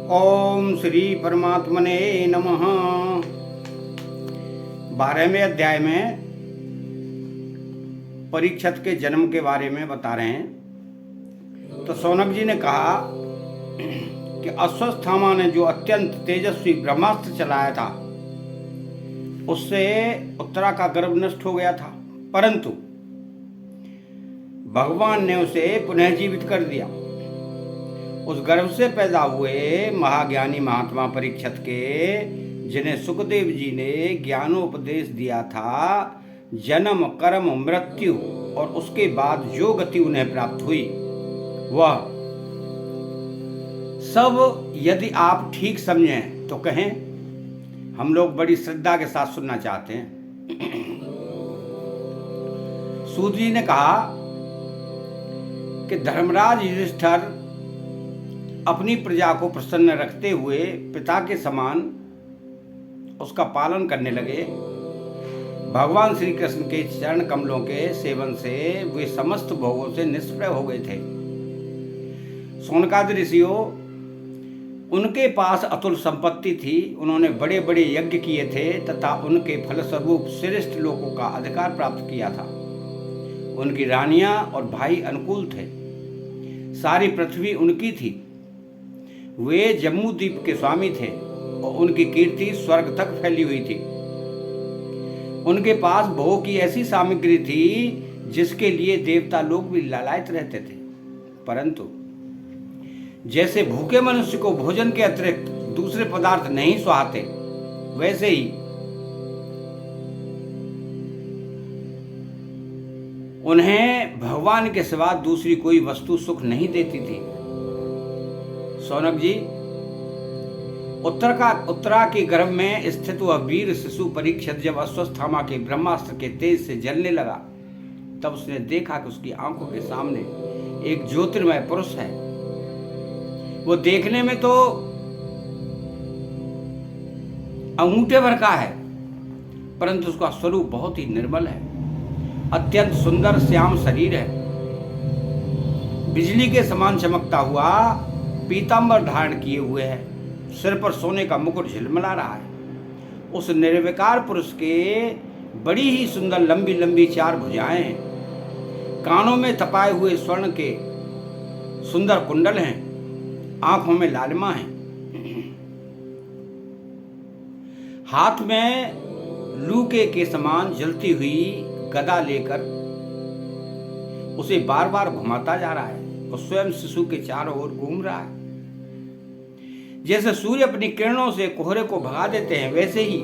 ओम श्री परमात्मने नमः। 12वें अध्याय में परीक्षित के जन्म के बारे में बता रहे हैं। तो शौनक जी ने कहा कि अश्वत्थामा ने जो अत्यंत तेजस्वी ब्रह्मास्त्र चलाया था उससे उत्तरा का गर्भ नष्ट हो गया था, परंतु भगवान ने उसे पुनः जीवित कर दिया। उस गर्भ से पैदा हुए महाज्ञानी महात्मा परीक्षित के, जिन्हें सुखदेव जी ने ज्ञानोपदेश दिया था, जन्म कर्म मृत्यु और उसके बाद जो गति उन्हें प्राप्त हुई वह सब यदि आप ठीक समझें तो कहें। हम लोग बड़ी श्रद्धा के साथ सुनना चाहते हैं। सूत जी ने कहा कि धर्मराज युधिष्ठिर अपनी प्रजा को प्रसन्न रखते हुए पिता के समान उसका पालन करने लगे। भगवान श्री कृष्ण के चरण कमलों के सेवन से वे समस्त भोगों से निष्प्रय हो गए थे। शौनकादि ऋषियों, उनके पास अतुल संपत्ति थी। उन्होंने बड़े बड़े यज्ञ किए थे तथा उनके फलस्वरूप श्रेष्ठ लोगों का अधिकार प्राप्त किया था। उनकी रानियां और भाई अनुकूल थे। सारी पृथ्वी उनकी थी। वे जम्मू द्वीप के स्वामी थे और उनकी कीर्ति स्वर्ग तक फैली हुई थी। उनके पास भोग की ऐसी सामग्री थी जिसके लिए देवता लोग भी लालायित रहते थे, परंतु जैसे भूखे मनुष्य को भोजन के अतिरिक्त दूसरे पदार्थ नहीं सुहाते, वैसे ही उन्हें भगवान के सिवा दूसरी कोई वस्तु सुख नहीं देती थी। शौनक जी, उत्तरा के गर्भ में स्थित वह वीर शिशु परीक्षित जब अश्वत्थामा के ब्रह्मास्त्र के तेज से जलने लगा, तब उसने देखा कि उसकी आंखों के सामने एक ज्योतिर्मय पुरुष है। वो देखने में तो अंगूठे भर का है, परंतु उसका स्वरूप बहुत ही निर्मल है। अत्यंत सुंदर श्याम शरीर है। बिजली के समान चमकता हुआ पीतांबर धारण किए हुए है। सिर पर सोने का मुकुट झिलमिला रहा है। उस निर्विकार पुरुष के बड़ी ही सुंदर लंबी लंबी 4 भुजाएं हैं। कानों में तपाए हुए स्वर्ण के सुंदर कुंडल हैं। आंखों में लालिमा है। हाथ में लूके के समान जलती हुई गदा लेकर उसे बार बार घुमाता जा रहा है और स्वयं शिशु के चारों ओर घूम रहा है। जैसे सूर्य अपनी किरणों से कोहरे को भगा देते हैं, वैसे ही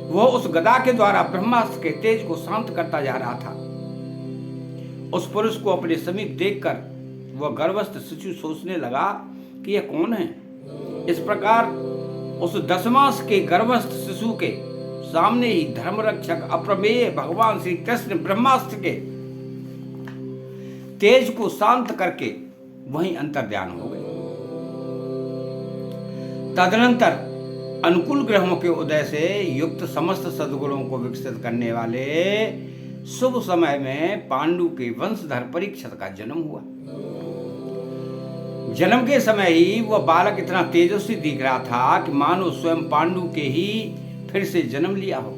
वह उस गदा के द्वारा ब्रह्मास्त्र के तेज को शांत करता जा रहा था। उस पुरुष को अपने समीप देखकर वह गर्भस्थ शिशु सोचने लगा कि यह कौन है। इस प्रकार उस 10 मास के गर्भस्थ शिशु के सामने ही धर्मरक्षक अप्रमेय भगवान श्री कृष्ण ब्रह्मास्त्र के तेज को शांत करके वहीं अंतर्ध्यान हो गए। तदनंतर अनुकूल ग्रहों के उदय से युक्त समस्त सद्गुणों को विकसित करने वाले शुभ समय में पांडु के वंशधर परीक्षित का जन्म हुआ। जन्म के समय ही वह बालक इतना तेजस्वी दिख रहा था कि मानो स्वयं पांडु के ही फिर से जन्म लिया हो।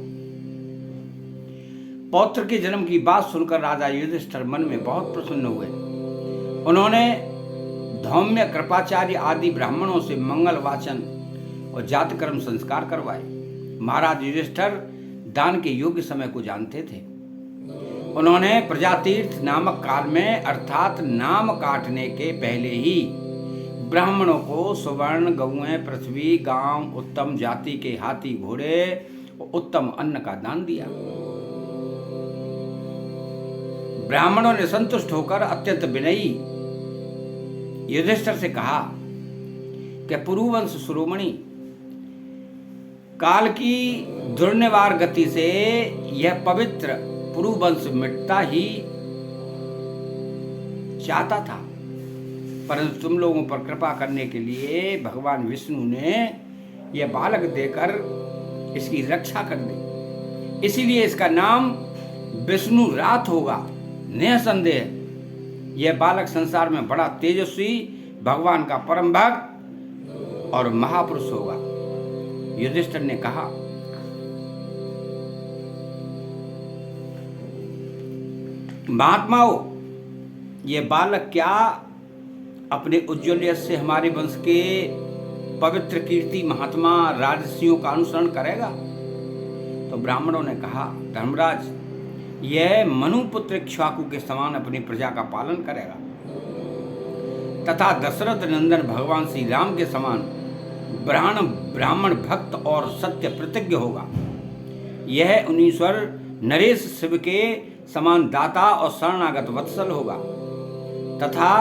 पौत्र के जन्म की बात सुनकर राजा युधिष्ठिर मन में बहुत प्रसन्न हुए। उन्होंने धौम्य, कृपाचार्य आदि ब्राह्मणों से मंगल वाचन और जातकर्म संस्कार करवाए। महाराज युधिष्ठिर दान के योग्य समय को जानते थे। उन्होंने प्रजातीर्थ नामक काल में, अर्थात नाम काटने के पहले ही, ब्राह्मणों को सुवर्ण, गौएं, पृथ्वी, गांव, उत्तम जाति के हाथी घोड़े और उत्तम अन्न का दान दिया। ब्राह्मणों ने संतुष्ट होकर अत्यंत विनयी युधिष्ठिर से कहा कि पुरुवंश शिरोमणि, काल की दुर्निवार गति से यह पवित्र पुरुवंश मिटता ही चाहता था, परंतु तुम लोगों पर कृपा करने के लिए भगवान विष्णु ने यह बालक देकर इसकी रक्षा कर दी। इसीलिए इसका नाम विष्णु रात होगा। निसंदेह यह बालक संसार में बड़ा तेजस्वी, भगवान का परम भक्त और महापुरुष होगा। युधिष्ठिर ने कहा, महात्माओं, ये बालक क्या अपने उज्ज्वल यश से हमारे वंश के पवित्र कीर्ति महात्मा राजर्षियों का अनुसरण करेगा? तो ब्राह्मणों ने कहा, धर्मराज, यह मनुपुत्र इक्ष्वाकु के समान अपनी प्रजा का पालन करेगा तथा दशरथ नंदन भगवान श्री राम के समान ब्राह्मण भक्त और सत्य प्रतिज्ञ होगा। यह उनीश्वर नरेश शिव के समान दाता और शरणागत वत्सल होगा तथा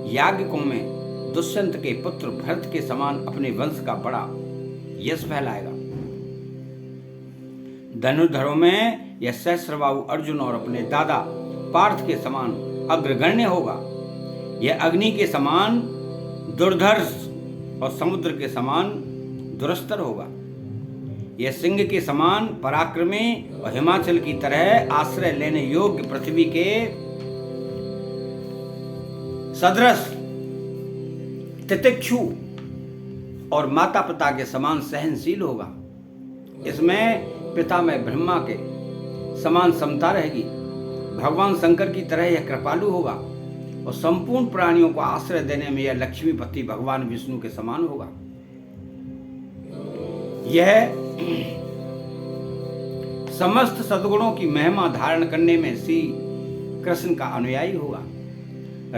याज्ञिकों में दुष्यंत के पुत्र भरत के समान अपने वंश का बड़ा यश फैलाएगा। धनुर्धरों में यह सहस्रबाहु अर्जुन और अपने दादा पार्थ के समान अग्रगण्य होगा। यह अग्नि के समान दुर्धर्ष और समुद्र के समान दुरस्तर होगा। यह सिंह के समान पराक्रमी और हिमाचल की तरह आश्रय लेने योग्य पृथ्वी के सदृश तितिक्षु और माता पिता के समान सहनशील होगा। इसमें पिता में ब्रह्मा के समान समता रहेगी। भगवान शंकर की तरह यह कृपालु होगा और संपूर्ण प्राणियों को आश्रय देने में यह लक्ष्मीपति भगवान विष्णु के समान होगा। यह समस्त सद्गुणों की महिमा धारण करने में श्री कृष्ण का अनुयायी होगा।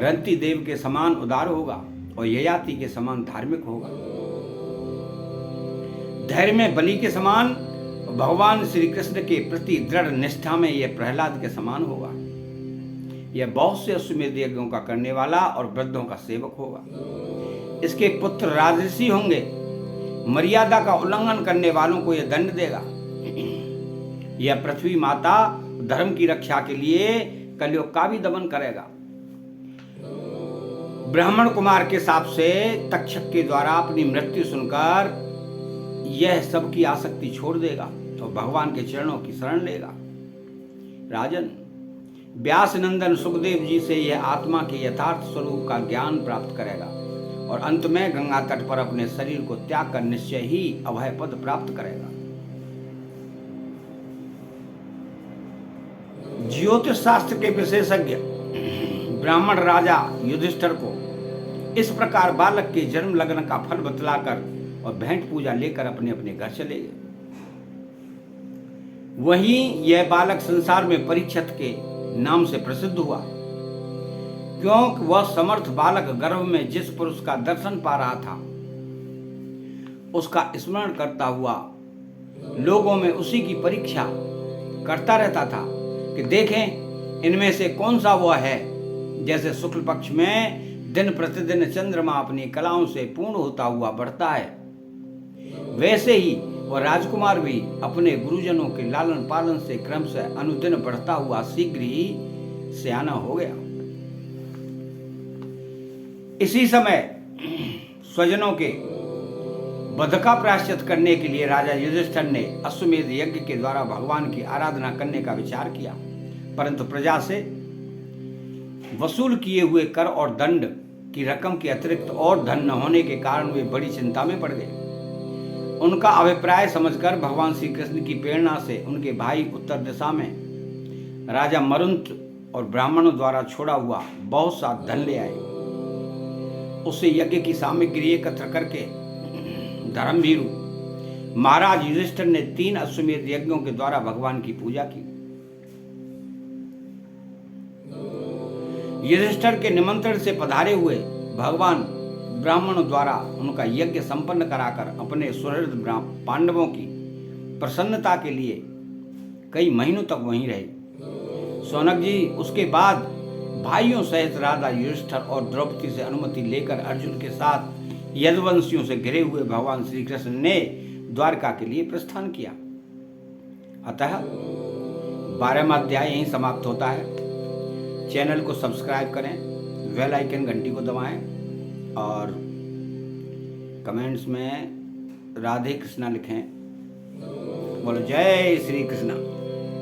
रंती देव के समान उदार होगा और ययाति के समान धार्मिक होगा। धैर्य में बलि के समान, भगवान श्री कृष्ण के प्रति दृढ़ निष्ठा में यह प्रहलाद के समान होगा। यह बहुत से अश्वमेध यज्ञों का करने वाला और वृद्धों का सेवक होगा। इसके पुत्र राजर्षि होंगे। मर्यादा का उल्लंघन करने वालों को यह दंड देगा। यह पृथ्वी माता धर्म की रक्षा के लिए कलयुग का भी दमन करेगा। ब्राह्मण कुमार के साप से तक्षक के द्वारा अपनी मृत्यु सुनकर यह सबकी आसक्ति छोड़ देगा और भगवान के चरणों की शरण लेगा। राजन, व्यास नंदन सुखदेव जी से यह आत्मा के यथार्थ स्वरूप का ज्ञान प्राप्त करेगा और अंत में गंगा तट पर अपने शरीर को त्याग कर निश्चय ही अभय पद प्राप्त करेगा। ज्योतिष शास्त्र के विशेषज्ञ ब्राह्मण राजा युधिष्ठिर को इस प्रकार बालक के जन्म लग्न का फल बतलाकर और भेंट पूजा लेकर अपने अपने घर चले गए। वहीं यह बालक संसार में परीक्षित के नाम से प्रसिद्ध हुआ, क्योंकि वह समर्थ बालक गर्भ में जिस पुरुष का दर्शन पा रहा था उसका स्मरण करता हुआ लोगों में उसी की परीक्षा करता रहता था कि देखें इनमें से कौन सा वह है। जैसे शुक्ल पक्ष में दिन प्रतिदिन चंद्रमा अपनी कलाओं से पूर्ण होता हुआ बढ़ता है, वैसे ही वह राजकुमार भी अपने गुरुजनों के लालन पालन से क्रमशः अनुदिन बढ़ता हुआ शीघ्र ही सयाना हो गया। इसी समय स्वजनों के वध का प्रायश्चित करने के लिए राजा युधिष्ठिर ने अश्वमेध यज्ञ के द्वारा भगवान की आराधना करने का विचार किया, परंतु प्रजा से वसूल किए हुए कर और दंड की रकम के अतिरिक्त और धन न होने के कारण वे बड़ी चिंता में पड़ गए। उनका अभिप्राय समझकर भगवान श्री कृष्ण की प्रेरणा से उनके भाई उत्तर दिशा में राजा मरुंत और ब्राह्मणों द्वारा छोड़ा हुआ बहुत सा धन ले आए। उससे यज्ञ की सामग्री एकत्र करके धर्मवीरु महाराज युधिष्ठिर ने 3 अश्वमेध यज्ञों के द्वारा भगवान की पूजा की। युधिष्ठिर के निमंत्रण से पधारे हुए भगवान ब्राह्मणों द्वारा उनका यज्ञ संपन्न कराकर अपने सुहृद पांडवों की प्रसन्नता के लिए कई महीनों तक वहीं रहे। सौनक जी उसके बाद भाइयों सहित राजा युधिष्ठिर और द्रौपदी से अनुमति लेकर अर्जुन के साथ यदुवंशियों से घिरे हुए भगवान श्री कृष्ण ने द्वारका के लिए प्रस्थान किया। अतः 12वां अध्याय यहीं समाप्त होता है। चैनल को सब्सक्राइब करें, बेल आइकन घंटी को दबाएं और कमेंट्स में राधे कृष्णा लिखें। बोलो जय श्री कृष्णा।